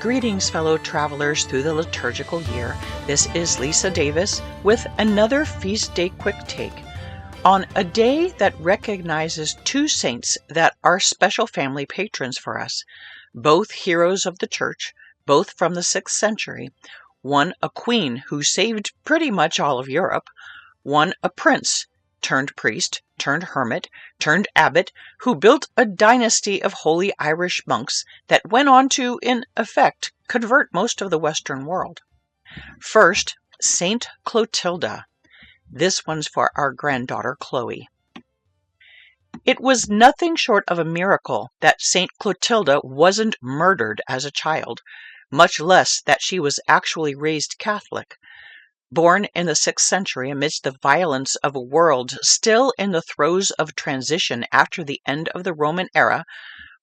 Greetings, fellow travelers through the liturgical year. This is Lisa Davis with another Feast Day Quick Take on a day that recognizes two saints that are special family patrons for us, both heroes of the Church, both from the 6th century, one a queen who saved pretty much all of Europe, one a prince turned priest, turned hermit, turned abbot, who built a dynasty of holy Irish monks that went on to, in effect, convert most of the Western world. First, Saint Clotilda. This one's for our granddaughter Chloe. It was nothing short of a miracle that Saint Clotilda wasn't murdered as a child, much less that she was actually raised Catholic. Born in the 6th century amidst the violence of a world still in the throes of transition after the end of the Roman era,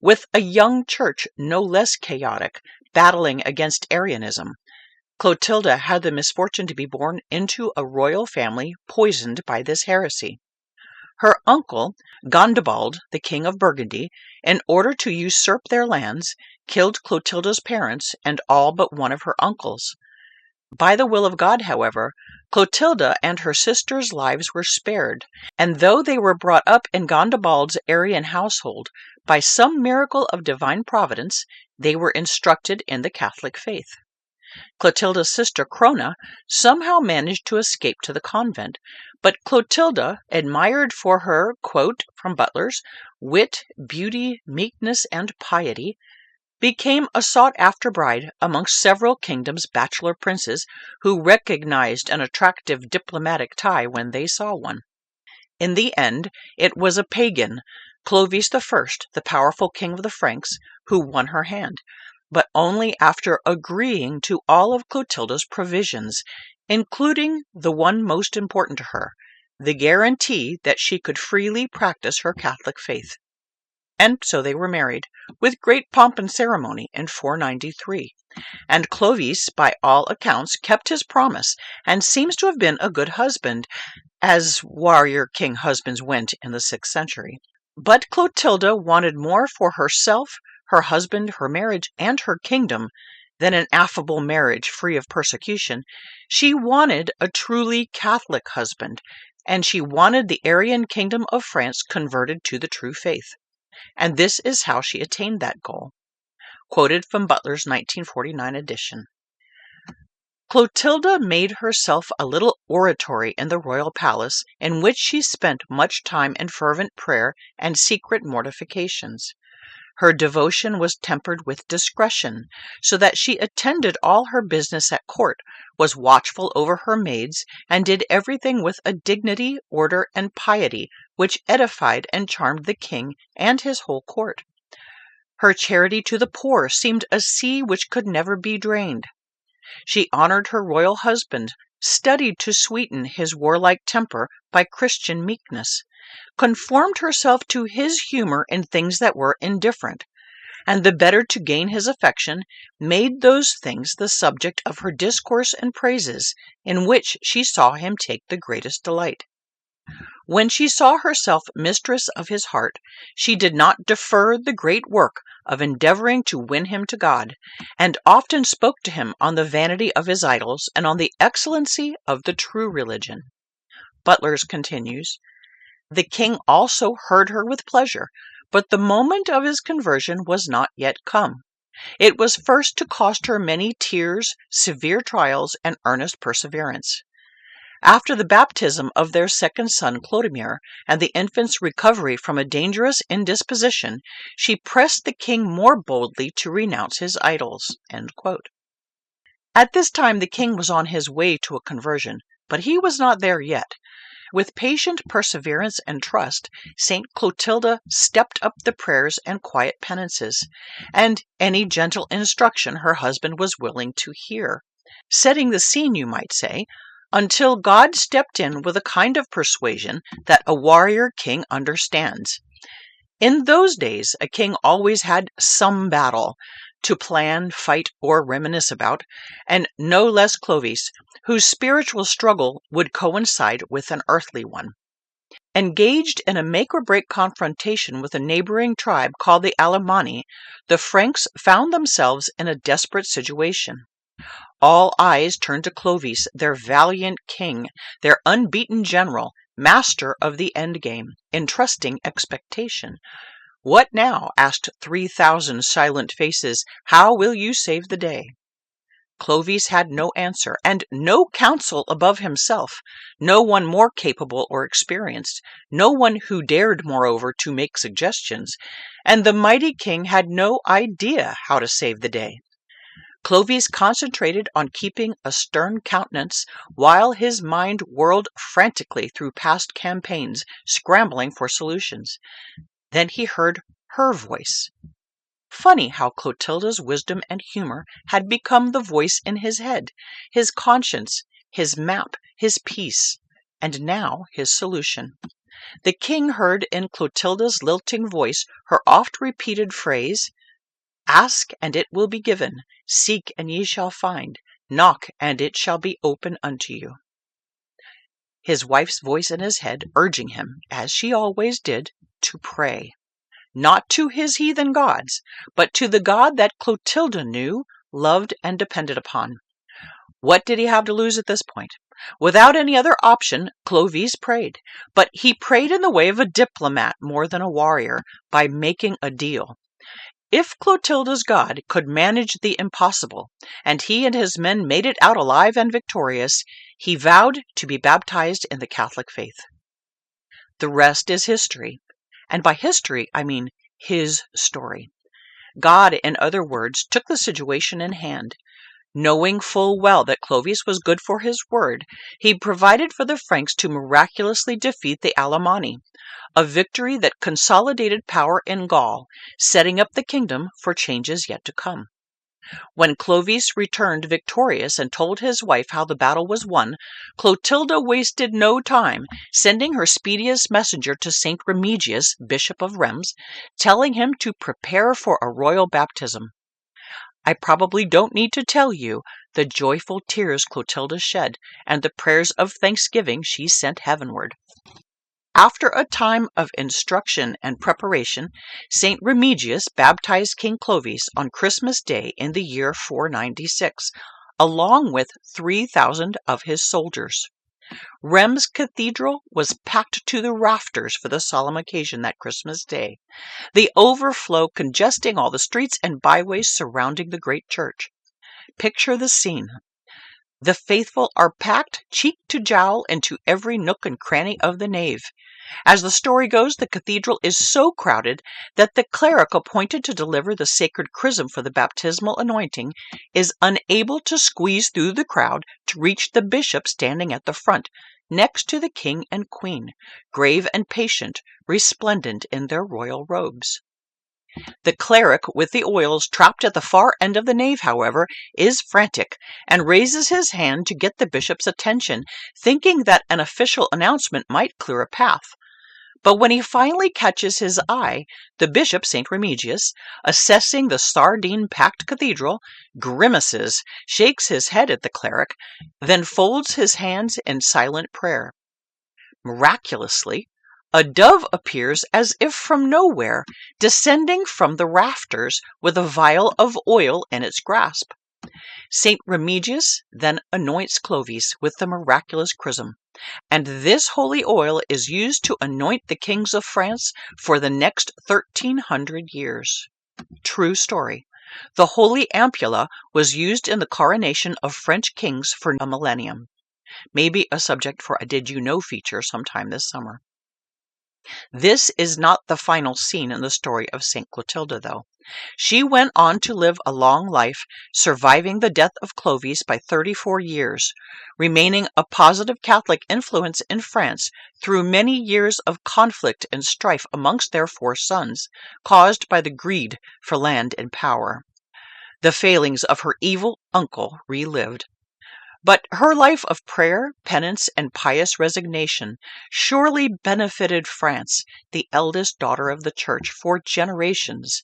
with a young church no less chaotic, battling against Arianism, Clotilda had the misfortune to be born into a royal family poisoned by this heresy. Her uncle, Gondebald, the king of Burgundy, in order to usurp their lands, killed Clotilda's parents and all but one of her uncles. By the will of God, however, Clotilda and her sisters' lives were spared, and though they were brought up in Gondebald's Arian household, by some miracle of divine providence, they were instructed in the Catholic faith. Clotilda's sister Crona somehow managed to escape to the convent, but Clotilda, admired for her, quote from Butler's, wit, beauty, meekness, and piety, became a sought-after bride amongst several kingdoms' bachelor princes who recognized an attractive diplomatic tie when they saw one. In the end, it was a pagan, Clovis I, the powerful king of the Franks, who won her hand, but only after agreeing to all of Clotilda's provisions, including the one most important to her, the guarantee that she could freely practice her Catholic faith. And so they were married, with great pomp and ceremony, in 493. And Clovis, by all accounts, kept his promise, and seems to have been a good husband, as warrior king husbands went in the 6th century. But Clotilda wanted more for herself, her husband, her marriage, and her kingdom than an affable marriage free of persecution. She wanted a truly Catholic husband, and she wanted the Arian kingdom of France converted to the true faith. And this is how she attained that goal. Quoted from Butler's 1949 edition. Clotilda made herself a little oratory in the royal palace, in which she spent much time in fervent prayer and secret mortifications. Her devotion was tempered with discretion, so that she attended all her business at court, was watchful over her maids, and did everything with a dignity, order, and piety which edified and charmed the king and his whole court. Her charity to the poor seemed a sea which could never be drained. She honored her royal husband, studied to sweeten his warlike temper by Christian meekness, conformed herself to his humor in things that were indifferent, and the better to gain his affection, made those things the subject of her discourse and praises, in which she saw him take the greatest delight. When she saw herself mistress of his heart, she did not defer the great work of endeavoring to win him to God, and often spoke to him on the vanity of his idols and on the excellency of the true religion. Butler's continues, the king also heard her with pleasure, but the moment of his conversion was not yet come. It was first to cost her many tears, severe trials, and earnest perseverance. After the baptism of their second son Clodomir, and the infant's recovery from a dangerous indisposition, she pressed the king more boldly to renounce his idols. End quote. At this time the king was on his way to a conversion, but he was not there yet. With patient perseverance and trust, Saint Clotilda stepped up the prayers and quiet penances, and any gentle instruction her husband was willing to hear, setting the scene, you might say, until God stepped in with a kind of persuasion that a warrior king understands. In those days, a king always had some battle to plan, fight, or reminisce about, and no less Clovis, whose spiritual struggle would coincide with an earthly one. Engaged in a make-or-break confrontation with a neighboring tribe called the Alemanni, the Franks found themselves in a desperate situation. All eyes turned to Clovis, their valiant king, their unbeaten general, master of the endgame, in trusting expectation. "What now?" asked 3,000 silent faces. "How will you save the day?" Clovis had no answer, and no counsel above himself, no one more capable or experienced, no one who dared, moreover, to make suggestions, and the mighty king had no idea how to save the day. Clovis concentrated on keeping a stern countenance while his mind whirled frantically through past campaigns, scrambling for solutions. Then he heard her voice. Funny how Clotilda's wisdom and humor had become the voice in his head, his conscience, his map, his peace, and now his solution. The king heard in Clotilda's lilting voice her oft-repeated phrase, "Ask, and it will be given. Seek, and ye shall find. Knock, and it shall be open unto you." His wife's voice in his head, urging him, as she always did, to pray. Not to his heathen gods, but to the God that Clotilda knew, loved, and depended upon. What did he have to lose at this point? Without any other option, Clovis prayed. But he prayed in the way of a diplomat more than a warrior, by making a deal. If Clotilda's God could manage the impossible, and he and his men made it out alive and victorious, he vowed to be baptized in the Catholic faith. The rest is history. And by history, I mean his story. God, in other words, took the situation in hand. Knowing full well that Clovis was good for his word, he provided for the Franks to miraculously defeat the Alemanni, a victory that consolidated power in Gaul, setting up the kingdom for changes yet to come. When Clovis returned victorious and told his wife how the battle was won, Clotilda wasted no time, sending her speediest messenger to Saint Remigius, Bishop of Reims, telling him to prepare for a royal baptism. I probably don't need to tell you the joyful tears Clotilda shed and the prayers of thanksgiving she sent heavenward. After a time of instruction and preparation, Saint Remigius baptized King Clovis on Christmas Day in the year 496, along with 3,000 of his soldiers. Reims Cathedral was packed to the rafters for the solemn occasion that Christmas Day, the overflow congesting all the streets and byways surrounding the great church. Picture the scene. The faithful are packed cheek to jowl into every nook and cranny of the nave. As the story goes, the cathedral is so crowded that the cleric appointed to deliver the sacred chrism for the baptismal anointing is unable to squeeze through the crowd to reach the bishop standing at the front, next to the king and queen, grave and patient, resplendent in their royal robes. The cleric with the oils trapped at the far end of the nave, however, is frantic and raises his hand to get the bishop's attention, thinking that an official announcement might clear a path. But when he finally catches his eye, the bishop, St. Remigius, assessing the sardine-packed cathedral, grimaces, shakes his head at the cleric, then folds his hands in silent prayer. Miraculously, a dove appears as if from nowhere, descending from the rafters with a vial of oil in its grasp. St. Remigius then anoints Clovis with the miraculous chrism, and this holy oil is used to anoint the kings of France for the next 1,300 years. True story. The holy ampulla was used in the coronation of French kings for a millennium. Maybe a subject for a Did You Know feature sometime this summer. This is not the final scene in the story of St. Clotilda, though. She went on to live a long life, surviving the death of Clovis by 34 years, remaining a positive Catholic influence in France through many years of conflict and strife amongst their 4 sons, caused by the greed for land and power. The failings of her evil uncle relived. But her life of prayer, penance, and pious resignation surely benefited France, the eldest daughter of the Church, for generations.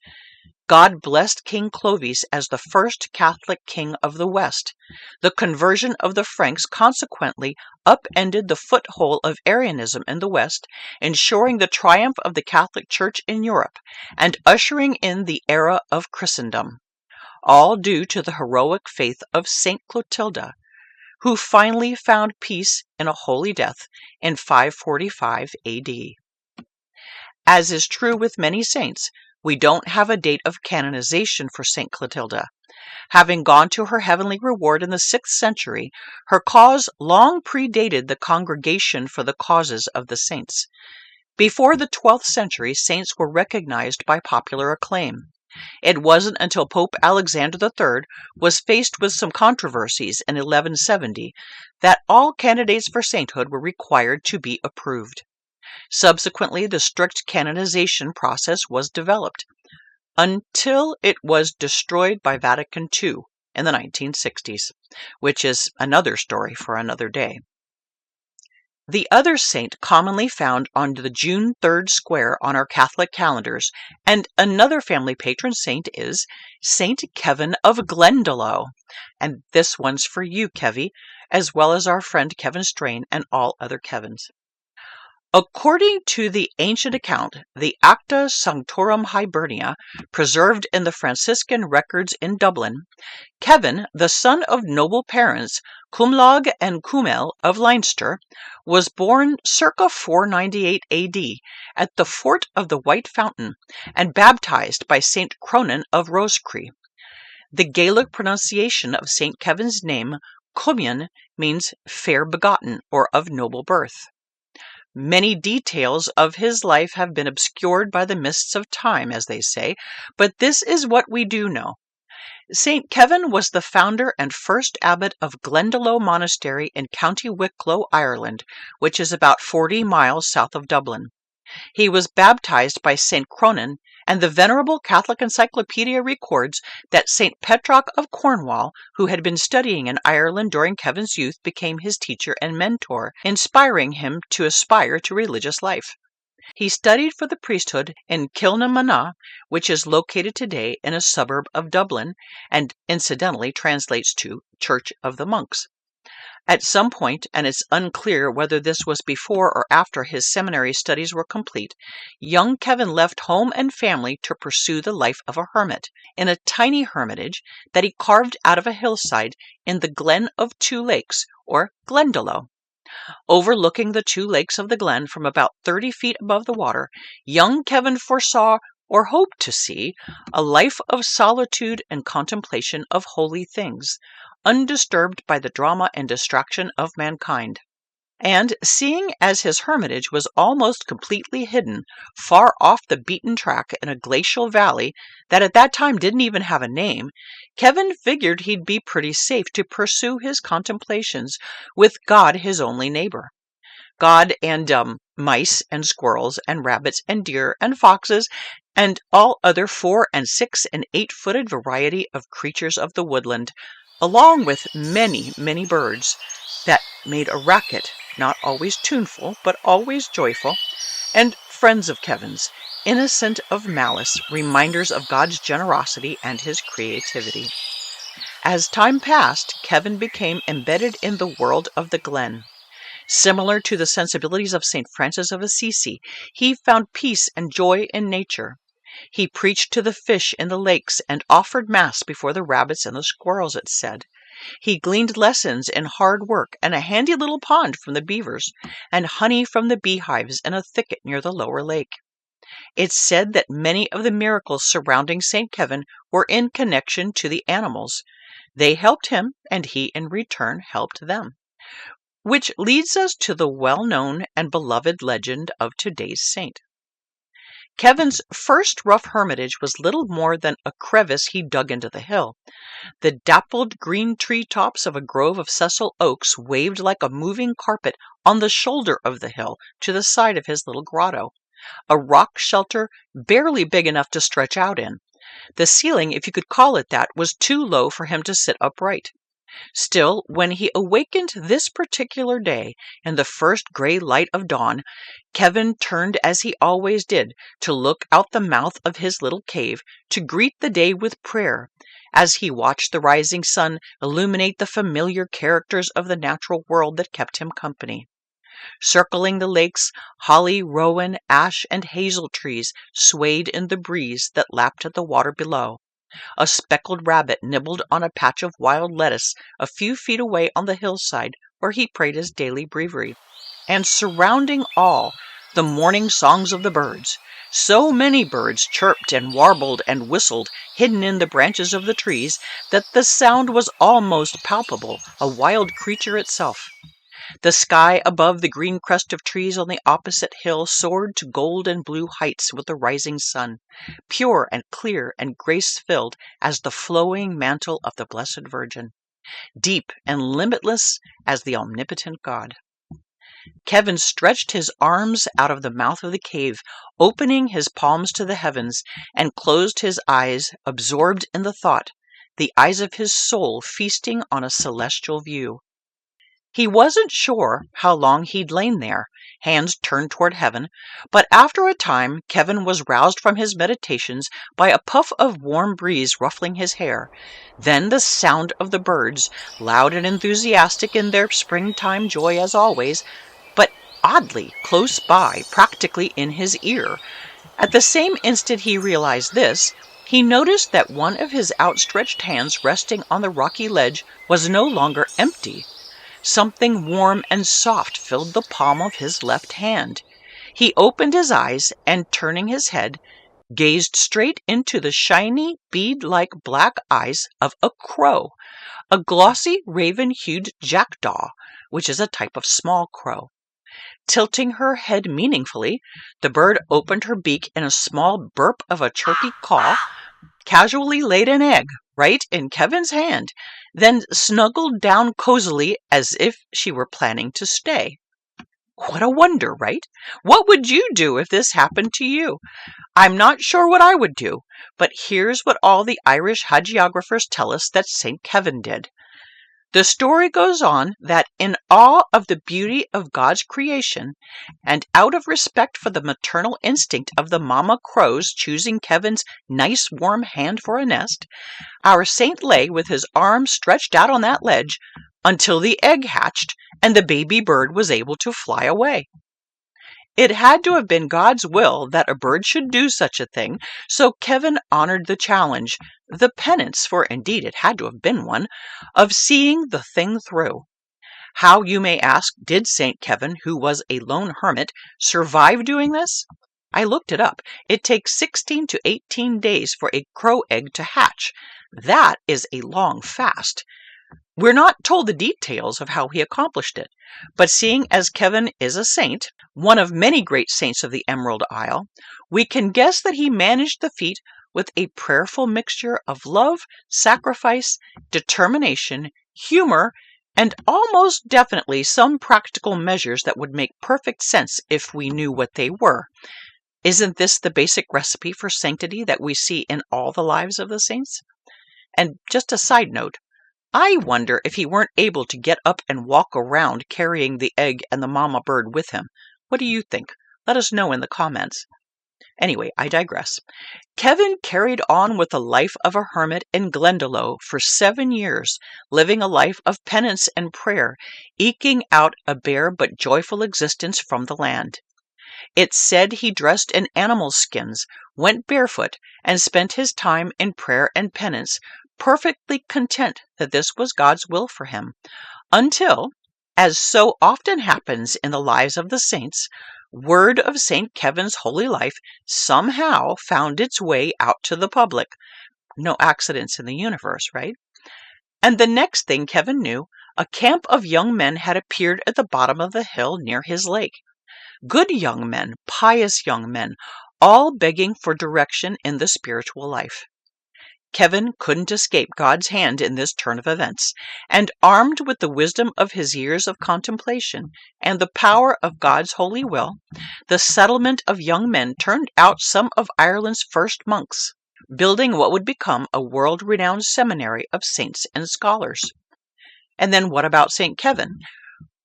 God blessed King Clovis as the first Catholic king of the West. The conversion of the Franks consequently upended the foothold of Arianism in the West, ensuring the triumph of the Catholic Church in Europe, and ushering in the era of Christendom, all due to the heroic faith of Saint Clotilda, who finally found peace in a holy death in 545 AD. As is true with many saints, we don't have a date of canonization for Saint Clotilda. Having gone to her heavenly reward in the 6th century, her cause long predated the Congregation for the Causes of the Saints. Before the 12th century, saints were recognized by popular acclaim. It wasn't until Pope Alexander III was faced with some controversies in 1170 that all candidates for sainthood were required to be approved. Subsequently, the strict canonization process was developed, until it was destroyed by Vatican II in the 1960s, which is another story for another day. The other saint commonly found on the June 3rd square on our Catholic calendars, and another family patron saint, is Saint Kevin of Glendalough. And this one's for you, Kevy, as well as our friend Kevin Strain and all other Kevins. According to the ancient account, the Acta Sanctorum Hibernia, preserved in the Franciscan records in Dublin, Kevin, the son of noble parents, Cumlog and Cumel of Leinster, was born circa 498 AD at the Fort of the White Fountain and baptized by St. Cronan of Roscrea. The Gaelic pronunciation of St. Kevin's name, Cummion, means fair begotten or of noble birth. Many details of his life have been obscured by the mists of time, as they say, but this is what we do know. St. Kevin was the founder and first abbot of Glendalough Monastery in County Wicklow, Ireland, which is about 40 miles south of Dublin. He was baptized by St. Cronan, and the Venerable Catholic Encyclopedia records that St. Petroc of Cornwall, who had been studying in Ireland during Kevin's youth, became his teacher and mentor, inspiring him to aspire to religious life. He studied for the priesthood in Kilnamanagh, which is located today in a suburb of Dublin, and incidentally translates to Church of the Monks. At some point, and it's unclear whether this was before or after his seminary studies were complete, young Kevin left home and family to pursue the life of a hermit in a tiny hermitage that he carved out of a hillside in the Glen of Two Lakes, or Glendalough. Overlooking the two lakes of the glen from about 30 feet above the water, young Kevin foresaw, or hoped to see, a life of solitude and contemplation of holy things, undisturbed by the drama and distraction of mankind. And seeing as his hermitage was almost completely hidden, far off the beaten track in a glacial valley that at that time didn't even have a name, Kevin figured he'd be pretty safe to pursue his contemplations with God, his only neighbor. God and mice and squirrels and rabbits and deer and foxes and all other 4 and 6 and 8-footed variety of creatures of the woodland, along with many, many birds that made a racket, not always tuneful, but always joyful, and friends of Kevin's, innocent of malice, reminders of God's generosity and his creativity. As time passed, Kevin became embedded in the world of the glen. Similar to the sensibilities of St. Francis of Assisi, he found peace and joy in nature. He preached to the fish in the lakes and offered mass before the rabbits and the squirrels, it said. He gleaned lessons in hard work and a handy little pond from the beavers, and honey from the beehives in a thicket near the lower lake. It's said that many of the miracles surrounding St. Kevin were in connection to the animals. They helped him, and he in return helped them. Which leads us to the well-known and beloved legend of today's saint. Kevin's first rough hermitage was little more than a crevice he dug into the hill. The dappled green tree tops of a grove of sessile oaks waved like a moving carpet on the shoulder of the hill to the side of his little grotto, a rock shelter barely big enough to stretch out in. The ceiling, if you could call it that, was too low for him to sit upright. Still, when he awakened this particular day in the first gray light of dawn, Kevin turned as he always did to look out the mouth of his little cave to greet the day with prayer, as he watched the rising sun illuminate the familiar characters of the natural world that kept him company. Circling the lakes, holly, rowan, ash, and hazel trees swayed in the breeze that lapped at the water below. A speckled rabbit nibbled on a patch of wild lettuce a few feet away on the hillside where he prayed his daily breviary. And surrounding all, the morning songs of the birds. So many birds chirped and warbled and whistled, hidden in the branches of the trees, that the sound was almost palpable, a wild creature itself. The sky above the green crest of trees on the opposite hill soared to gold and blue heights with the rising sun, pure and clear and grace-filled as the flowing mantle of the Blessed Virgin, deep and limitless as the omnipotent God. Kevin stretched his arms out of the mouth of the cave, opening his palms to the heavens, and closed his eyes, absorbed in the thought, the eyes of his soul feasting on a celestial view. He wasn't sure how long he'd lain there, hands turned toward heaven, but after a time Kevin was roused from his meditations by a puff of warm breeze ruffling his hair, then the sound of the birds, loud and enthusiastic in their springtime joy as always, but oddly close by, practically in his ear. At the same instant he realized this, he noticed that one of his outstretched hands resting on the rocky ledge was no longer empty. Something warm and soft filled the palm of his left hand. He opened his eyes and, turning his head, gazed straight into the shiny, bead-like black eyes of a crow, a glossy, raven-hued jackdaw, which is a type of small crow. Tilting her head meaningfully, the bird opened her beak in a small burp of a chirpy caw, casually laid an egg right in Kevin's hand, then snuggled down cozily as if she were planning to stay. What a wonder, right? What would you do if this happened to you? I'm not sure what I would do, but here's what all the Irish hagiographers tell us that St. Kevin did. The story goes on that in awe of the beauty of God's creation, and out of respect for the maternal instinct of the mama crows choosing Kevin's nice warm hand for a nest, our saint lay with his arms stretched out on that ledge until the egg hatched and the baby bird was able to fly away. It had to have been God's will that a bird should do such a thing, so Kevin honored the challenge, the penance, for indeed it had to have been one, of seeing the thing through. How, you may ask, did St. Kevin, who was a lone hermit, survive doing this? I looked it up. It takes 16 to 18 days for a crow egg to hatch. That is a long fast. We're not told the details of how he accomplished it, but seeing as Kevin is a saint, one of many great saints of the Emerald Isle, we can guess that he managed the feat with a prayerful mixture of love, sacrifice, determination, humor, and almost definitely some practical measures that would make perfect sense if we knew what they were. Isn't this the basic recipe for sanctity that we see in all the lives of the saints? And just a side note, I wonder if he weren't able to get up and walk around carrying the egg and the mama bird with him. What do you think? Let us know in the comments. Anyway, I digress. Kevin carried on with the life of a hermit in Glendalough for 7 years, living a life of penance and prayer, eking out a bare but joyful existence from the land. It's said he dressed in animal skins, went barefoot, and spent his time in prayer and penance, perfectly content that this was God's will for him, until, as so often happens in the lives of the saints, word of St. Kevin's holy life somehow found its way out to the public. No accidents in the universe, right? And the next thing Kevin knew, a camp of young men had appeared at the bottom of the hill near his lake. Good young men, pious young men, all begging for direction in the spiritual life. Kevin couldn't escape God's hand in this turn of events, and armed with the wisdom of his years of contemplation and the power of God's holy will, the settlement of young men turned out some of Ireland's first monks, building what would become a world-renowned seminary of saints and scholars. And then what about St. Kevin?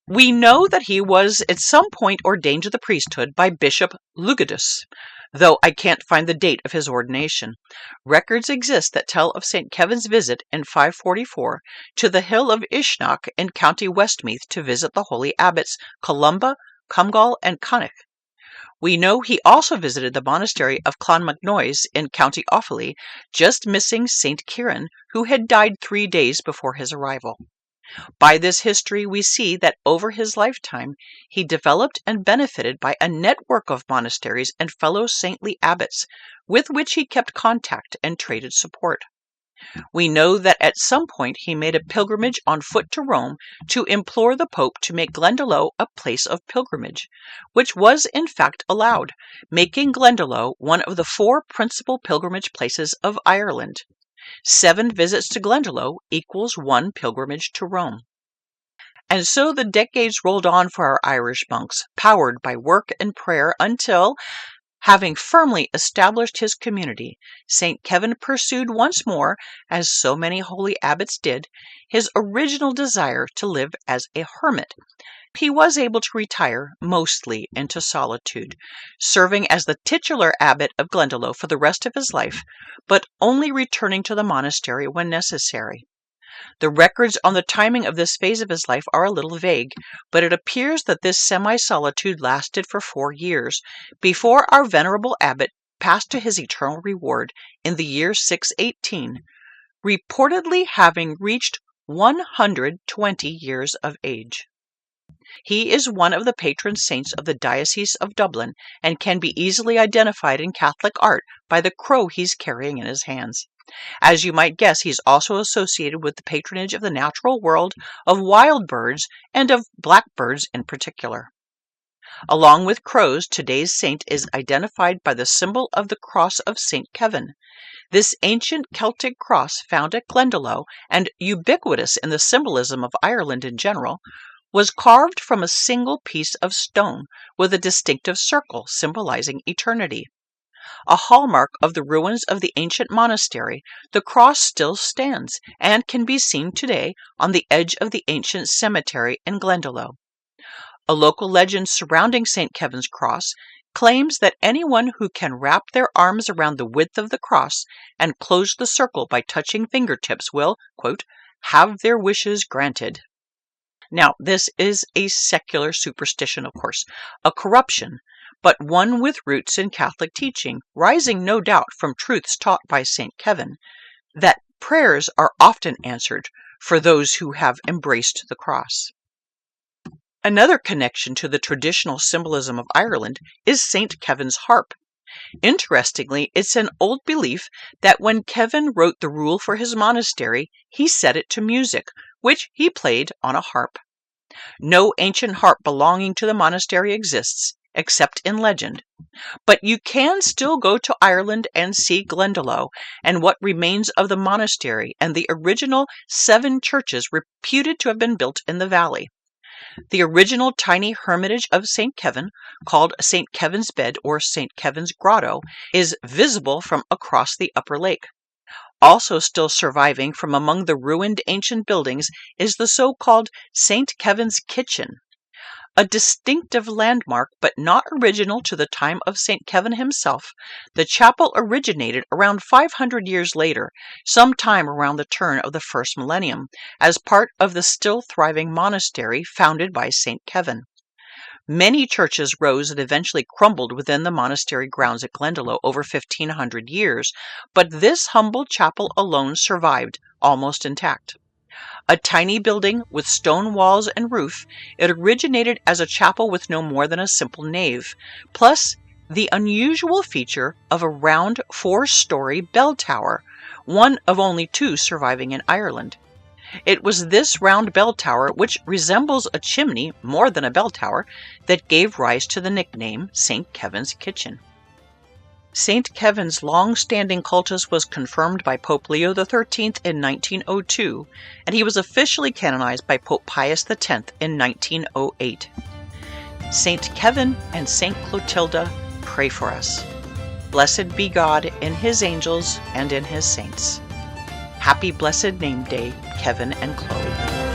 We know that he was at some point ordained to the priesthood by Bishop Lugudus, though I can't find the date of his ordination. Records exist that tell of St. Kevin's visit in 544 to the hill of Ishnach in County Westmeath to visit the holy abbots Columba, Cumgall, and Connick. We know he also visited the monastery of Clonmacnoise in County Offaly, just missing St. Kieran, who had died 3 days before his arrival. By this history, we see that over his lifetime, he developed and benefited by a network of monasteries and fellow saintly abbots, with which he kept contact and traded support. We know that at some point he made a pilgrimage on foot to Rome to implore the Pope to make Glendalough a place of pilgrimage, which was in fact allowed, making Glendalough one of the 4 principal pilgrimage places of Ireland. 7 visits to Glendalough equals 1 pilgrimage to Rome. And so the decades rolled on for our Irish monks, powered by work and prayer until, having firmly established his community, St. Kevin pursued once more, as so many holy abbots did, his original desire to live as a hermit. He was able to retire mostly into solitude, serving as the titular abbot of Glendalough for the rest of his life, but only returning to the monastery when necessary. The records on the timing of this phase of his life are a little vague, but it appears that this semi-solitude lasted for 4 years, before our venerable abbot passed to his eternal reward in the year 618, reportedly having reached 120 years of age. He is one of the patron saints of the Diocese of Dublin and can be easily identified in Catholic art by the crow he's carrying in his hands. As you might guess, he's also associated with the patronage of the natural world, of wild birds, and of blackbirds in particular. Along with crows, today's saint is identified by the symbol of the cross of St. Kevin. This ancient Celtic cross, found at Glendalough and ubiquitous in the symbolism of Ireland in general, was carved from a single piece of stone with a distinctive circle symbolizing eternity. A hallmark of the ruins of the ancient monastery, the cross still stands and can be seen today on the edge of the ancient cemetery in Glendalough. A local legend surrounding St. Kevin's cross claims that anyone who can wrap their arms around the width of the cross and close the circle by touching fingertips will, quote, have their wishes granted. Now, this is a secular superstition, of course, a corruption, but one with roots in Catholic teaching, rising no doubt from truths taught by St. Kevin, that prayers are often answered for those who have embraced the cross. Another connection to the traditional symbolism of Ireland is St. Kevin's harp. Interestingly, it's an old belief that when Kevin wrote the rule for his monastery, he set it to music, which he played on a harp. No ancient harp belonging to the monastery exists, except in legend. But you can still go to Ireland and see Glendalough and what remains of the monastery and the original 7 churches reputed to have been built in the valley. The original tiny hermitage of St. Kevin, called St. Kevin's Bed or St. Kevin's Grotto, is visible from across the upper lake. Also still surviving from among the ruined ancient buildings is the so-called St. Kevin's Kitchen, a distinctive landmark but not original to the time of St. Kevin himself. The chapel originated around 500 years later, sometime around the turn of the first millennium, as part of the still thriving monastery founded by St. Kevin. Many churches rose and eventually crumbled within the monastery grounds at Glendalough over 1,500 years, but this humble chapel alone survived, almost intact. A tiny building with stone walls and roof, it originated as a chapel with no more than a simple nave, plus the unusual feature of a round 4-story bell tower, one of only 2 surviving in Ireland. It was this round bell tower, which resembles a chimney more than a bell tower, that gave rise to the nickname St. Kevin's Kitchen. St. Kevin's long-standing cultus was confirmed by Pope Leo XIII in 1902, and he was officially canonized by Pope Pius X in 1908. St. Kevin and St. Clotilda, pray for us. Blessed be God in his angels and in his saints. Happy blessed name day, Kevin and Chloe.